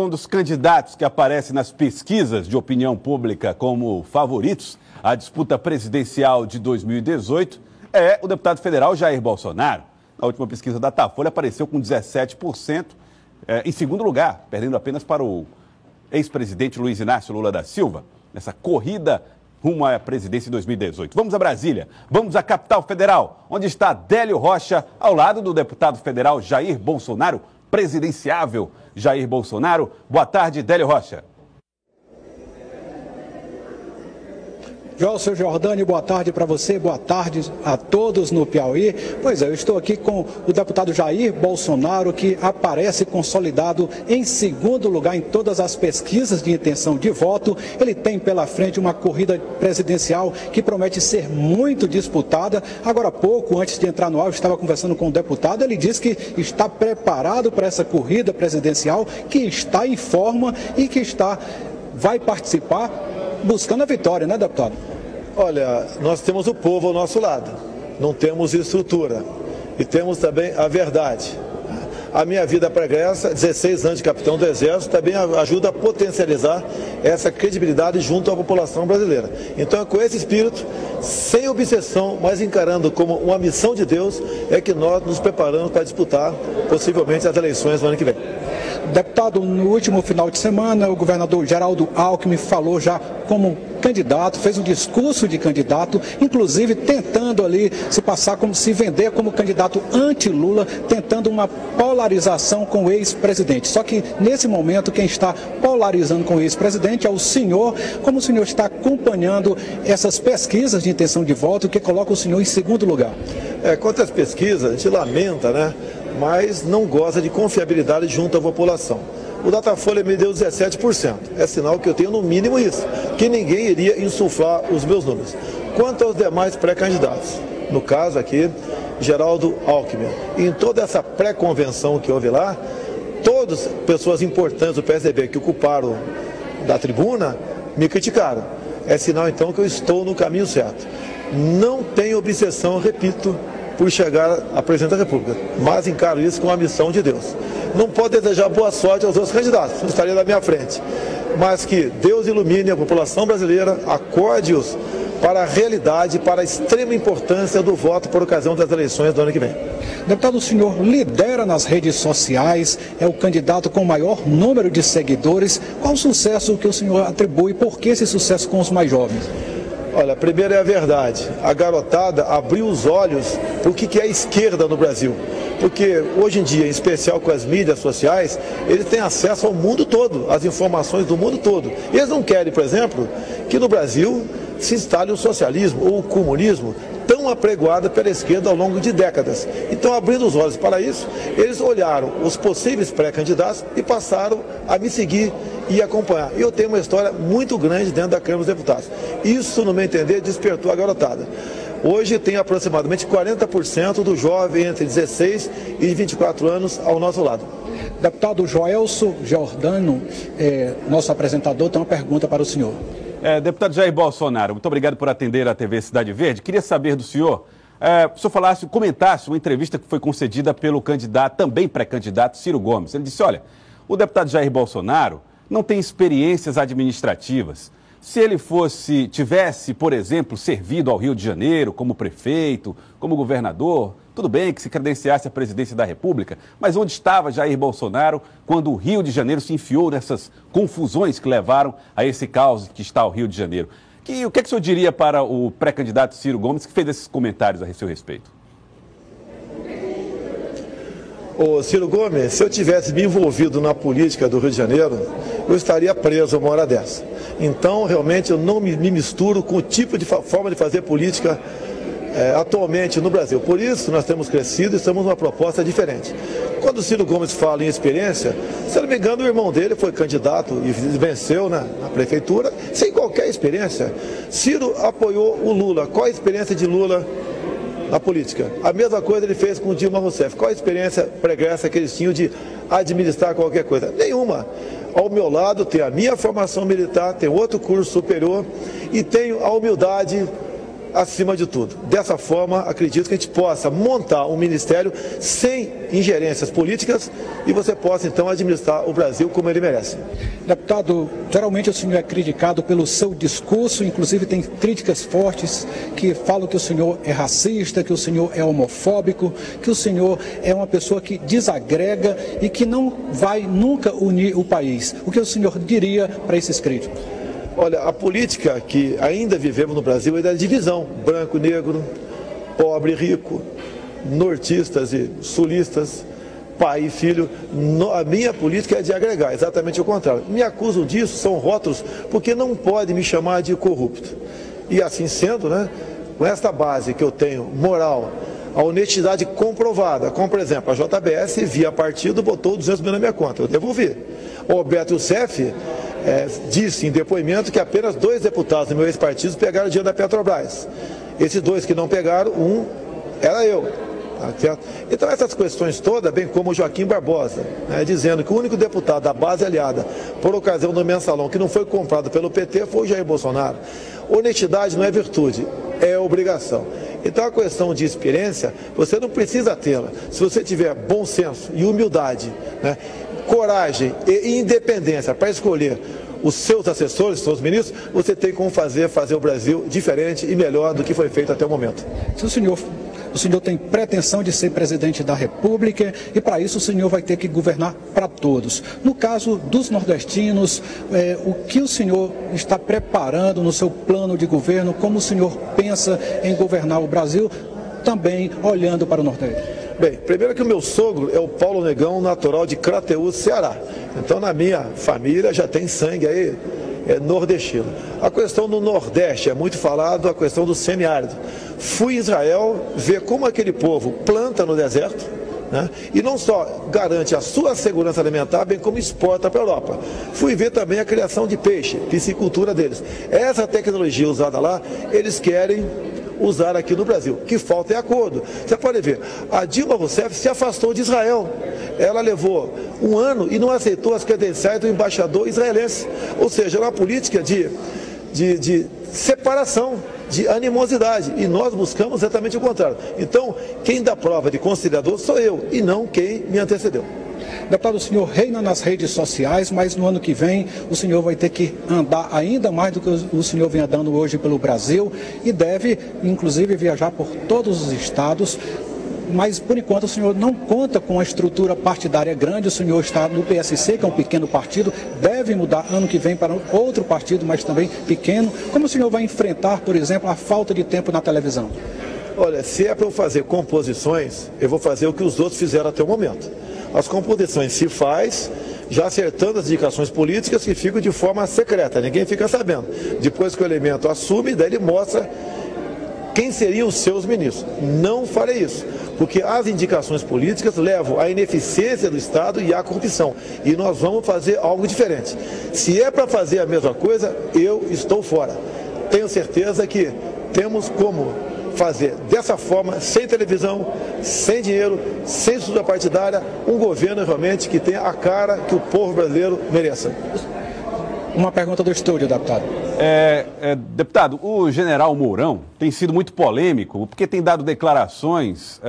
um dos candidatos que aparece nas pesquisas de opinião pública como favoritos à disputa presidencial de 2018 é o deputado federal Jair Bolsonaro. Na última pesquisa da Datafolha apareceu com 17%, em segundo lugar, perdendo apenas para o ex-presidente Luiz Inácio Lula da Silva, nessa corrida rumo à presidência em 2018. Vamos a Brasília, vamos à capital federal, onde está Délio Rocha, ao lado do deputado federal Jair Bolsonaro, presidenciável Jair Bolsonaro. Boa tarde, Délio Rocha. Joelson Jordani, boa tarde para você, boa tarde a todos no Piauí. Pois é, eu estou aqui com o deputado Jair Bolsonaro, que aparece consolidado em segundo lugar em todas as pesquisas de intenção de voto. Ele tem pela frente uma corrida presidencial que promete ser muito disputada. Agora há pouco, antes de entrar no ar, eu estava conversando com o deputado, ele disse que está preparado para essa corrida presidencial, que está em forma e que vai participar buscando a vitória, né, deputado? Olha, nós temos o povo ao nosso lado, não temos estrutura e temos também a verdade. A minha vida pregressa, 16 anos de capitão do Exército, também ajuda a potencializar essa credibilidade junto à população brasileira. Então é com esse espírito, sem obsessão, mas encarando como uma missão de Deus, é que nós nos preparamos para disputar possivelmente as eleições no ano que vem. Deputado, no último final de semana, o governador Geraldo Alckmin falou já como candidato, fez um discurso de candidato, inclusive tentando ali se vender como candidato anti-Lula, tentando uma polarização com o ex-presidente. Só que nesse momento quem está polarizando com o ex-presidente é o senhor. Como o senhor está acompanhando essas pesquisas de intenção de voto que colocam o senhor em segundo lugar? Quanto às pesquisas, a gente lamenta, né? Mas não goza de confiabilidade junto à população. O Datafolha me deu 17%. É sinal que eu tenho no mínimo isso, que ninguém iria insuflar os meus números. Quanto aos demais pré-candidatos, no caso aqui, Geraldo Alckmin, em toda essa pré-convenção que houve lá, todas pessoas importantes do PSDB que ocuparam da tribuna me criticaram. É sinal então que eu estou no caminho certo. Não tenho obsessão, repito, por chegar à presidência da República, mas encaro isso como uma missão de Deus. Não pode desejar boa sorte aos outros candidatos, não estaria na minha frente, mas que Deus ilumine a população brasileira, acorde-os para a realidade, para a extrema importância do voto por ocasião das eleições do ano que vem. Deputado, o senhor lidera nas redes sociais, é o candidato com o maior número de seguidores. Qual o sucesso que o senhor atribui? Por que esse sucesso com os mais jovens? Olha, primeiro é a verdade. A garotada abriu os olhos para o que é a esquerda no Brasil. Porque hoje em dia, em especial com as mídias sociais, eles têm acesso ao mundo todo, às informações do mundo todo. E eles não querem, por exemplo, que no Brasil se instale o socialismo ou o comunismo tão apregoado pela esquerda ao longo de décadas. Então, abrindo os olhos para isso, eles olharam os possíveis pré-candidatos e passaram a me seguir e acompanhar. E eu tenho uma história muito grande dentro da Câmara dos Deputados. Isso, no meu entender, despertou a garotada. Hoje tem aproximadamente 40% do jovem entre 16 e 24 anos ao nosso lado. Deputado Joelson Jordano, nosso apresentador, tem uma pergunta para o senhor. Deputado Jair Bolsonaro, muito obrigado por atender a TV Cidade Verde. Queria saber do senhor, o senhor comentasse uma entrevista que foi concedida pelo candidato, também pré-candidato, Ciro Gomes. Ele disse, olha, o deputado Jair Bolsonaro não tem experiências administrativas. Se ele tivesse, por exemplo, servido ao Rio de Janeiro como prefeito, como governador, tudo bem que se credenciasse à presidência da República, mas onde estava Jair Bolsonaro quando o Rio de Janeiro se enfiou nessas confusões que levaram a esse caos que está o Rio de Janeiro? O que o senhor diria para o pré-candidato Ciro Gomes, que fez esses comentários a seu respeito? Ô Ciro Gomes, se eu tivesse me envolvido na política do Rio de Janeiro, eu estaria preso uma hora dessa. Então, realmente, eu não me misturo com o tipo de forma de fazer política atualmente no Brasil. Por isso, nós temos crescido e estamos numa proposta diferente. Quando o Ciro Gomes fala em experiência, se eu não me engano, o irmão dele foi candidato e venceu na prefeitura, sem qualquer experiência. Ciro apoiou o Lula. Qual a experiência de Lula na política? A mesma coisa ele fez com o Dilma Rousseff. Qual a experiência pregressa que eles tinham de administrar qualquer coisa? Nenhuma. Ao meu lado tem a minha formação militar, tem outro curso superior e tenho a humildade acima de tudo. Dessa forma, acredito que a gente possa montar um ministério sem ingerências políticas e você possa, então, administrar o Brasil como ele merece. Deputado, geralmente o senhor é criticado pelo seu discurso, inclusive tem críticas fortes que falam que o senhor é racista, que o senhor é homofóbico, que o senhor é uma pessoa que desagrega e que não vai nunca unir o país. O que o senhor diria para esses críticos? Olha, a política que ainda vivemos no Brasil é da divisão, branco e negro, pobre e rico, nortistas e sulistas, pai e filho. A minha política é de agregar, exatamente o contrário. Me acusam disso, são rótulos, porque não pode me chamar de corrupto. E assim sendo, né, com esta base que eu tenho, moral, a honestidade comprovada, como por exemplo, a JBS via partido botou 200 mil na minha conta, eu devolvi. O Roberto Youssef disse em depoimento que apenas 2 deputados do meu ex-partido pegaram o dinheiro da Petrobras. Esses 2 que não pegaram, um era eu. Então essas questões todas, bem como o Joaquim Barbosa, dizendo que o único deputado da base aliada, por ocasião do mensalão, que não foi comprado pelo PT, foi o Jair Bolsonaro. Honestidade não é virtude, é obrigação. Então a questão de experiência, você não precisa tê-la. Se você tiver bom senso e humildade, coragem e independência para escolher os seus assessores, os seus ministros, você tem como fazer o Brasil diferente e melhor do que foi feito até o momento. Se o senhor tem pretensão de ser presidente da República e para isso o senhor vai ter que governar para todos. No caso dos nordestinos, o que o senhor está preparando no seu plano de governo, como o senhor pensa em governar o Brasil, também olhando para o Nordeste? Bem, primeiro que o meu sogro é o Paulo Negão, natural de Crateús, Ceará. Então na minha família já tem sangue aí nordestino. A questão do Nordeste é muito falado, a questão do semiárido. Fui em Israel ver como aquele povo planta no deserto, e não só garante a sua segurança alimentar, bem como exporta para a Europa. Fui ver também a criação de peixe, piscicultura deles. Essa tecnologia usada lá, eles querem usar aqui no Brasil. O que falta é acordo. Você pode ver, a Dilma Rousseff se afastou de Israel. Ela levou 1 ano e não aceitou as credenciais do embaixador israelense. Ou seja, é uma política de separação, de animosidade. E nós buscamos exatamente o contrário. Então, quem dá prova de conciliador sou eu, e não quem me antecedeu. Deputado, o senhor reina nas redes sociais, mas no ano que vem o senhor vai ter que andar ainda mais do que o senhor vem andando hoje pelo Brasil e deve, inclusive, viajar por todos os estados. Mas, por enquanto, o senhor não conta com uma estrutura partidária grande, o senhor está no PSC, que é um pequeno partido, deve mudar ano que vem para outro partido, mas também pequeno. Como o senhor vai enfrentar, por exemplo, a falta de tempo na televisão? Olha, se é para eu fazer composições, eu vou fazer o que os outros fizeram até o momento. As composições se faz já acertando as indicações políticas que ficam de forma secreta, ninguém fica sabendo. Depois que o elemento assume, daí ele mostra quem seriam os seus ministros. Não farei isso, porque as indicações políticas levam à ineficiência do Estado e à corrupção. E nós vamos fazer algo diferente. Se é para fazer a mesma coisa, eu estou fora. Tenho certeza que temos como fazer dessa forma, sem televisão, sem dinheiro, sem estrutura partidária, um governo realmente que tenha a cara que o povo brasileiro mereça. Uma pergunta do estúdio, deputado. Deputado, o general Mourão tem sido muito polêmico porque tem dado declarações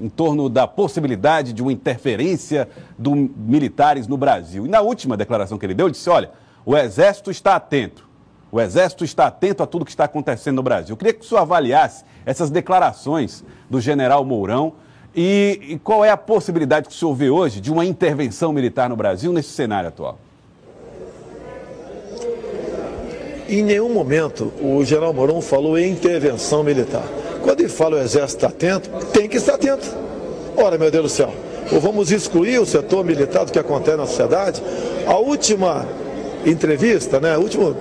em torno da possibilidade de uma interferência dos militares no Brasil. E na última declaração que ele deu, ele disse, olha, o Exército está atento. O Exército está atento a tudo que está acontecendo no Brasil. Eu queria que o senhor avaliasse essas declarações do general Mourão e qual é a possibilidade que o senhor vê hoje de uma intervenção militar no Brasil nesse cenário atual. Em nenhum momento o general Mourão falou em intervenção militar. Quando ele fala o Exército está atento, tem que estar atento. Ora, meu Deus do céu, ou vamos excluir o setor militar do que acontece na sociedade? A última entrevista, a última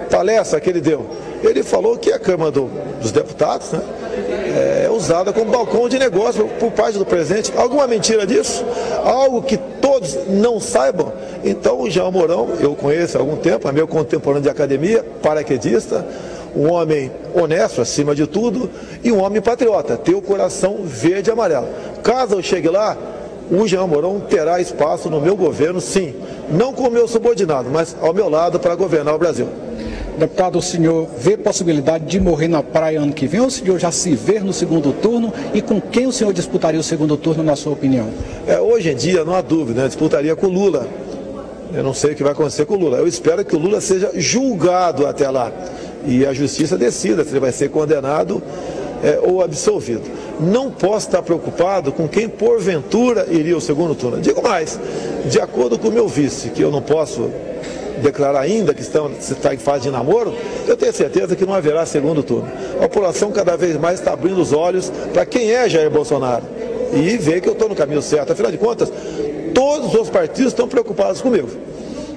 palestra que ele deu, ele falou que a Câmara dos Deputados é usada como balcão de negócio por parte do presidente. Alguma mentira disso? Algo que todos não saibam? Então o General Mourão, eu conheço há algum tempo, é meu contemporâneo de academia, paraquedista, um homem honesto acima de tudo e um homem patriota, tem o coração verde e amarelo. Caso eu chegue lá, o General Mourão terá espaço no meu governo, sim, não como meu subordinado, mas ao meu lado para governar o Brasil. Deputado, o senhor vê possibilidade de morrer na praia ano que vem, ou o senhor já se vê no segundo turno, e com quem o senhor disputaria o segundo turno, na sua opinião? Hoje em dia, não há dúvida, disputaria com o Lula. Eu não sei o que vai acontecer com o Lula. Eu espero que o Lula seja julgado até lá e a justiça decida se ele vai ser condenado ou absolvido. Não posso estar preocupado com quem porventura iria ao segundo turno. Digo mais, de acordo com o meu vice, que eu não posso declarar ainda que está em fase de namoro, eu tenho certeza que não haverá segundo turno. A população cada vez mais está abrindo os olhos para quem é Jair Bolsonaro e vê que eu estou no caminho certo. Afinal de contas, todos os partidos estão preocupados comigo.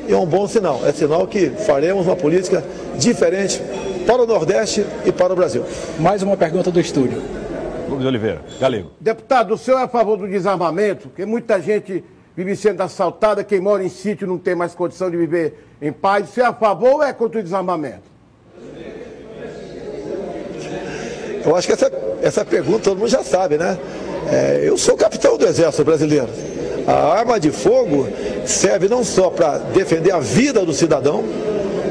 E é um bom sinal. É sinal que faremos uma política diferente para o Nordeste e para o Brasil. Mais uma pergunta do estúdio. Rubens Oliveira, Galego. Deputado, o senhor é a favor do desarmamento? Porque muita gente vive sendo assaltada, quem mora em sítio não tem mais condição de viver em paz. Você é a favor ou é contra o desarmamento? Eu acho que essa pergunta todo mundo já sabe, né? Eu sou capitão do Exército Brasileiro. A arma de fogo serve não só para defender a vida do cidadão,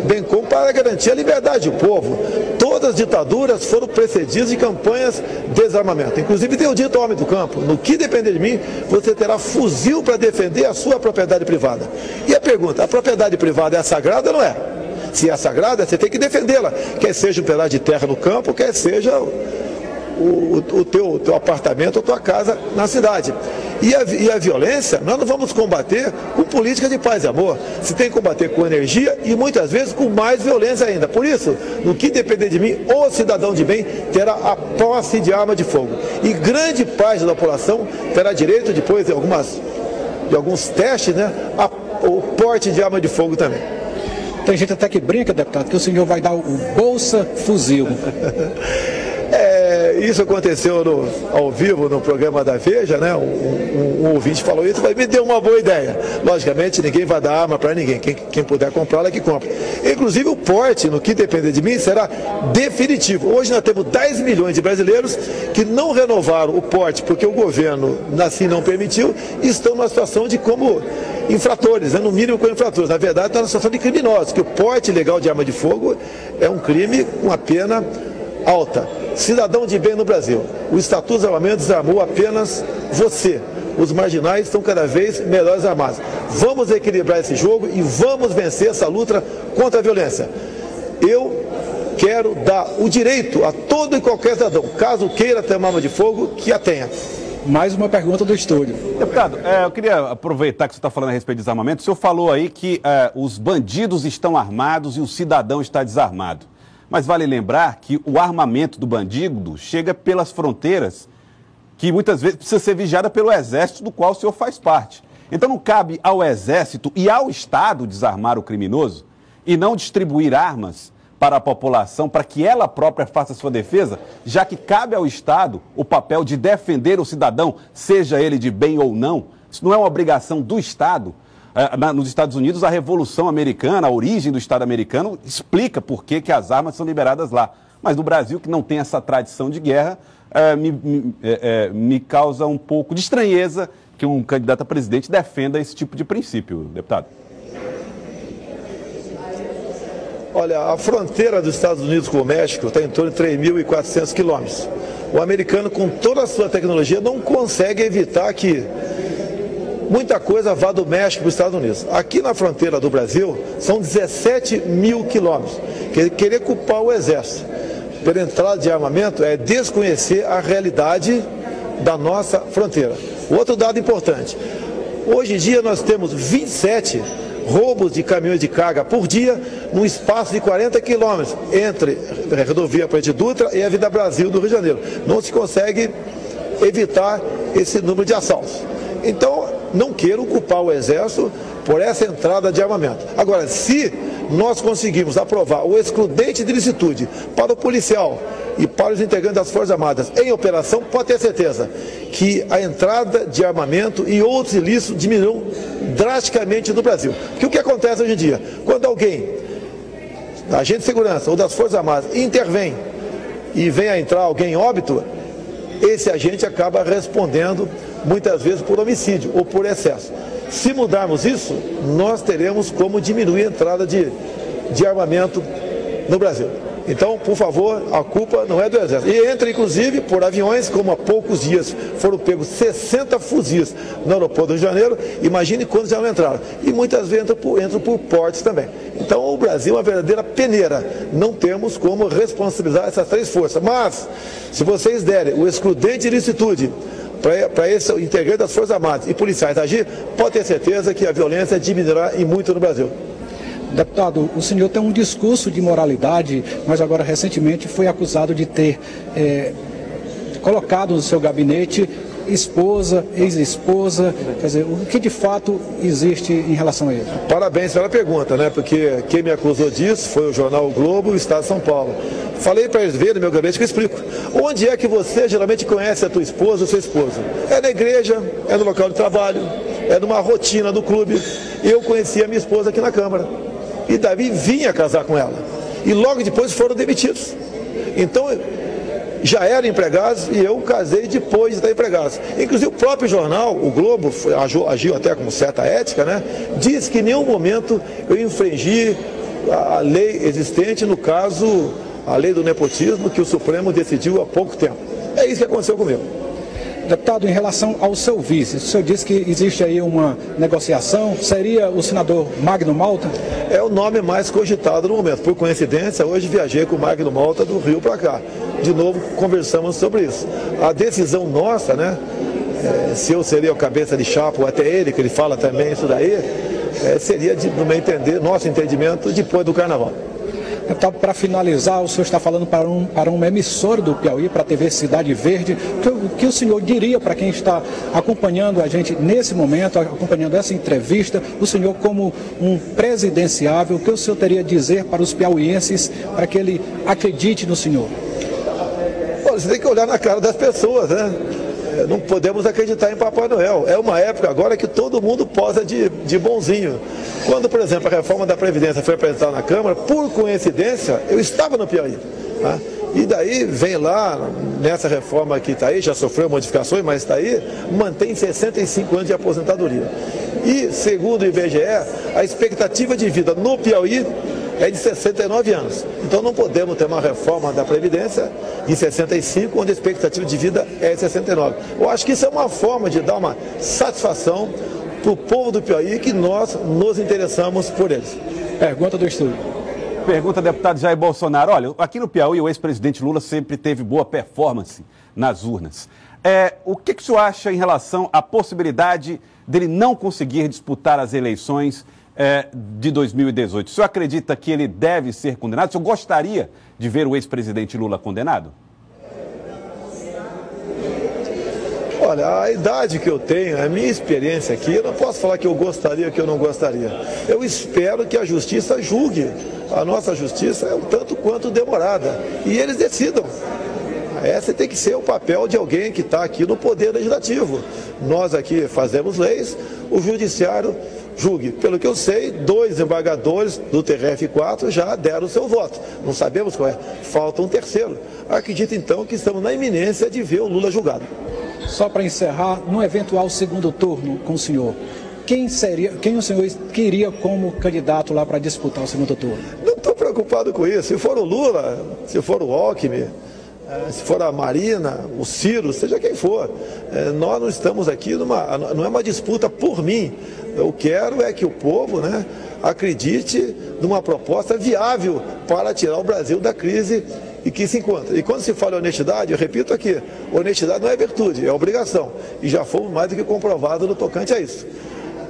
bem como para garantir a liberdade do povo. Todas as ditaduras foram precedidas de campanhas de desarmamento. Inclusive, tenho dito ao homem do campo, no que depender de mim, você terá fuzil para defender a sua propriedade privada. E a pergunta, a propriedade privada é sagrada ou não é? Se é sagrada, você tem que defendê-la. Quer seja um pedaço de terra no campo, quer seja o teu apartamento ou tua casa na cidade. E a violência, nós não vamos combater com política de paz e amor. Se tem que combater com energia e muitas vezes com mais violência ainda. Por isso, no que depender de mim, o cidadão de bem terá a posse de arma de fogo. E grande parte da população terá direito, depois de alguns testes, né, o porte de arma de fogo também. Tem gente até que brinca, deputado, que o senhor vai dar o Bolsa Fuzil. Isso aconteceu ao vivo no programa da Veja, né? Um ouvinte falou isso, mas me deu uma boa ideia. Logicamente, ninguém vai dar arma para ninguém. Quem puder comprá-la, que compra. Inclusive, o porte, no que depender de mim, será definitivo. Hoje nós temos 10 milhões de brasileiros que não renovaram o porte porque o governo assim não permitiu e estão numa situação de como infratores, né? No mínimo como infratores. Na verdade, estão numa situação de criminosos, que o porte ilegal de arma de fogo é um crime com a pena alta. Cidadão de bem no Brasil, o Estatuto de Armamento desarmou apenas você. Os marginais estão cada vez melhores armados. Vamos equilibrar esse jogo e vamos vencer essa luta contra a violência. Eu quero dar o direito a todo e qualquer cidadão, caso queira ter uma arma de fogo, que a tenha. Mais uma pergunta do estúdio. Deputado, eu queria aproveitar que você está falando a respeito de desarmamento. O senhor falou aí que os bandidos estão armados e o cidadão está desarmado. Mas vale lembrar que o armamento do bandido chega pelas fronteiras, que muitas vezes precisa ser vigiada pelo Exército, do qual o senhor faz parte. Então não cabe ao Exército e ao Estado desarmar o criminoso e não distribuir armas para a população, para que ela própria faça sua defesa, já que cabe ao Estado o papel de defender o cidadão, seja ele de bem ou não. Isso não é uma obrigação do Estado. Nos Estados Unidos, a Revolução Americana, a origem do Estado americano, explica por que as armas são liberadas lá. Mas no Brasil, que não tem essa tradição de guerra, me causa um pouco de estranheza que um candidato a presidente defenda esse tipo de princípio, deputado. Olha, a fronteira dos Estados Unidos com o México está em torno de 3.400 quilômetros. O americano, com toda a sua tecnologia, não consegue evitar que muita coisa vá do México para os Estados Unidos. Aqui na fronteira do Brasil, são 17 mil quilômetros. Querer culpar o Exército pela entrada de armamento é desconhecer a realidade da nossa fronteira. Outro dado importante. Hoje em dia nós temos 27 roubos de caminhões de carga por dia, num espaço de 40 quilômetros, entre a rodovia Presidente Dutra e a Avenida Brasil do Rio de Janeiro. Não se consegue evitar esse número de assaltos. Então, não quero culpar o Exército por essa entrada de armamento. Agora, se nós conseguirmos aprovar o excludente de licitude para o policial e para os integrantes das Forças Armadas em operação, pode ter certeza que a entrada de armamento e outros ilícitos diminuirão drasticamente no Brasil. Porque o que acontece hoje em dia? Quando alguém, agente de segurança ou das Forças Armadas, intervém e vem a entrar alguém em óbito, esse agente acaba respondendo muitas vezes por homicídio ou por excesso. Se mudarmos isso, nós teremos como diminuir a entrada de armamento no Brasil. Então, por favor, a culpa não é do Exército. E entra, inclusive, por aviões, como há poucos dias foram pegos 60 fuzis no aeroporto do Rio de Janeiro, imagine quantos já não entraram. E muitas vezes entram por portes também. Então, o Brasil é uma verdadeira peneira. Não temos como responsabilizar essas três forças. Mas, se vocês derem o excludente de ilicitude para esse integrante das Forças Armadas e policiais agir, pode ter certeza que a violência diminuirá e muito no Brasil. Deputado, o senhor tem um discurso de moralidade, mas agora recentemente foi acusado de ter colocado no seu gabinete esposa, ex-esposa, quer dizer, o que de fato existe em relação a isso? Parabéns pela pergunta, né? Porque quem me acusou disso foi o jornal O Globo e o Estado de São Paulo. Falei para eles verem no meu gabinete que eu explico. Onde é que você geralmente conhece a tua esposa ou seu esposo? É na igreja, é no local de trabalho, é numa rotina do clube. Eu conheci a minha esposa aqui na Câmara. E Davi vinha casar com ela. E logo depois foram demitidos. Então, já eram empregados e eu casei depois de estar empregados. Inclusive o próprio jornal, o Globo, agiu até com certa ética, né? Diz que em nenhum momento eu infringi a lei existente, no caso, a lei do nepotismo, que o Supremo decidiu há pouco tempo. É isso que aconteceu comigo. Deputado, em relação ao seu vice, o senhor disse que existe aí uma negociação, seria o senador Magno Malta? É o nome mais cogitado no momento. Por coincidência, hoje viajei com o Magno Malta do Rio para cá. De novo, conversamos sobre isso. A decisão nossa, né, se eu seria o cabeça de chapa ou até ele, que ele fala também isso daí, seria, no meu entender, nosso entendimento, depois do Carnaval. Deputado, para finalizar, o senhor está falando para uma emissora do Piauí, para a TV Cidade Verde. O que o senhor diria para quem está acompanhando a gente nesse momento, acompanhando essa entrevista, o senhor como um presidenciável, o que o senhor teria a dizer para os piauienses, para que ele acredite no senhor? Olha, você tem que olhar na cara das pessoas, né? Não podemos acreditar em Papai Noel. É uma época agora que todo mundo posa de bonzinho. Quando, por exemplo, a reforma da Previdência foi apresentada na Câmara, por coincidência, eu estava no Piauí. Tá? E daí vem lá, nessa reforma que está aí, já sofreu modificações, mas está aí, mantém 65 anos de aposentadoria. E, segundo o IBGE, a expectativa de vida no Piauí é de 69 anos. Então não podemos ter uma reforma da Previdência de 65, onde a expectativa de vida é de 69. Eu acho que isso é uma forma de dar uma satisfação para o povo do Piauí, que nós nos interessamos por eles. Pergunta do estúdio. Pergunta, deputado Jair Bolsonaro. Olha, aqui no Piauí, o ex-presidente Lula sempre teve boa performance nas urnas. O que o senhor acha em relação à possibilidade dele não conseguir disputar as eleições de 2018? O senhor acredita que ele deve ser condenado? O senhor gostaria de ver o ex-presidente Lula condenado? Olha, a idade que eu tenho, a minha experiência aqui, eu não posso falar que eu gostaria ou que eu não gostaria. Eu espero que a justiça julgue. A nossa justiça é um tanto quanto demorada. E eles decidam. Esse tem que ser o papel de alguém que está aqui no Poder Legislativo. Nós aqui fazemos leis, o Judiciário julgue. Pelo que eu sei, 2 desembargadores do TRF4 já deram o seu voto. Não sabemos qual é. Falta um terceiro. Acredito então que estamos na iminência de ver o Lula julgado. Só para encerrar, no eventual segundo turno com o senhor, quem o senhor queria como candidato lá para disputar o segundo turno? Não estou preocupado com isso. Se for o Lula, se for o Alckmin, se for a Marina, o Ciro, seja quem for, nós não estamos aqui não é uma disputa por mim. Eu quero é que o povo, né, acredite numa proposta viável para tirar o Brasil da crise e que se encontra. E quando se fala em honestidade, eu repito aqui, honestidade não é virtude, é obrigação. E já fomos mais do que comprovados no tocante a isso.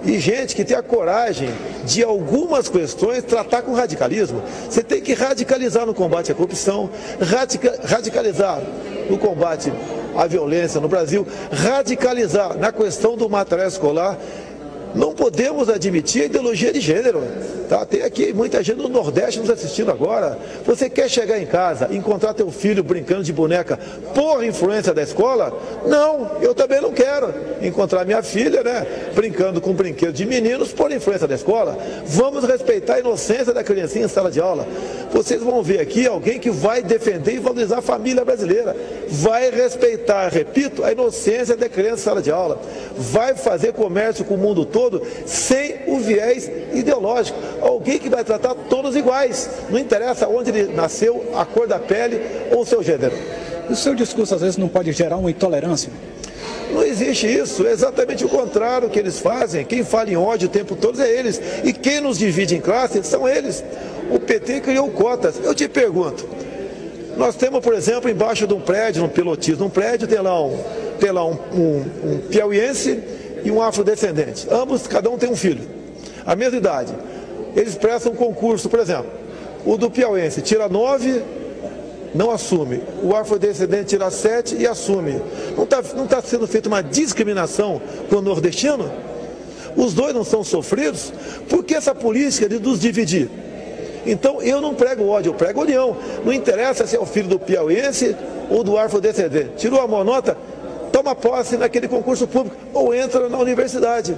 E gente que tem a coragem de algumas questões tratar com radicalismo. Você tem que radicalizar no combate à corrupção, radicalizar no combate à violência no Brasil, radicalizar na questão do material escolar. Não podemos admitir a ideologia de gênero. Tá? Tem aqui muita gente do Nordeste nos assistindo agora. Você quer chegar em casa e encontrar teu filho brincando de boneca por influência da escola? Não, eu também não quero encontrar minha filha, né, brincando com brinquedos de meninos por influência da escola. Vamos respeitar a inocência da criancinha em sala de aula. Vocês vão ver aqui alguém que vai defender e valorizar a família brasileira. Vai respeitar, repito, a inocência da criança em sala de aula. Vai fazer comércio com o mundo todo todo, sem o viés ideológico. Alguém que vai tratar todos iguais, não interessa onde ele nasceu, a cor da pele ou o seu gênero. O seu discurso às vezes não pode gerar uma intolerância? Não existe isso, é exatamente o contrário que eles fazem. Quem fala em ódio o tempo todo é eles. E quem nos divide em classes são eles. O PT criou cotas. Eu te pergunto, nós temos, por exemplo, embaixo de um prédio, um pilotismo, um prédio tem lá um piauiense e um afrodescendente. Ambos, cada um tem um filho, a mesma idade. Eles prestam um concurso, por exemplo, o do piauiense tira 9, não assume. O afrodescendente tira 7 e assume. Não tá sendo feita uma discriminação com o nordestino? Os dois não são sofridos? Por que essa política de nos dividir? Então eu não prego ódio, eu prego união. Não interessa se é o filho do piauiense ou do afrodescendente. Tirou a maior nota? Toma posse naquele concurso público ou entra na universidade.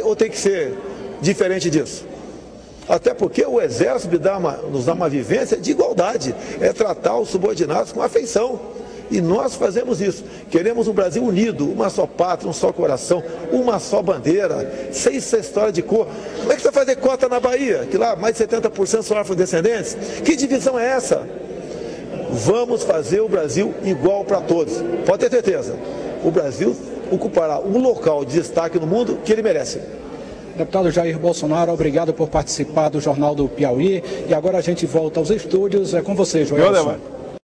Ou tem que ser diferente disso. Até porque o Exército nos dá uma vivência de igualdade, é tratar os subordinados com afeição. E nós fazemos isso. Queremos um Brasil unido, uma só pátria, um só coração, uma só bandeira, sem essa história de cor. Como é que você vai fazer cota na Bahia, que lá mais de 70% são afrodescendentes? Que divisão é essa? Vamos fazer o Brasil igual para todos. Pode ter certeza, o Brasil ocupará um local de destaque no mundo que ele merece. Deputado Jair Bolsonaro, obrigado por participar do Jornal do Piauí. E agora a gente volta aos estúdios. É com você, Joelson.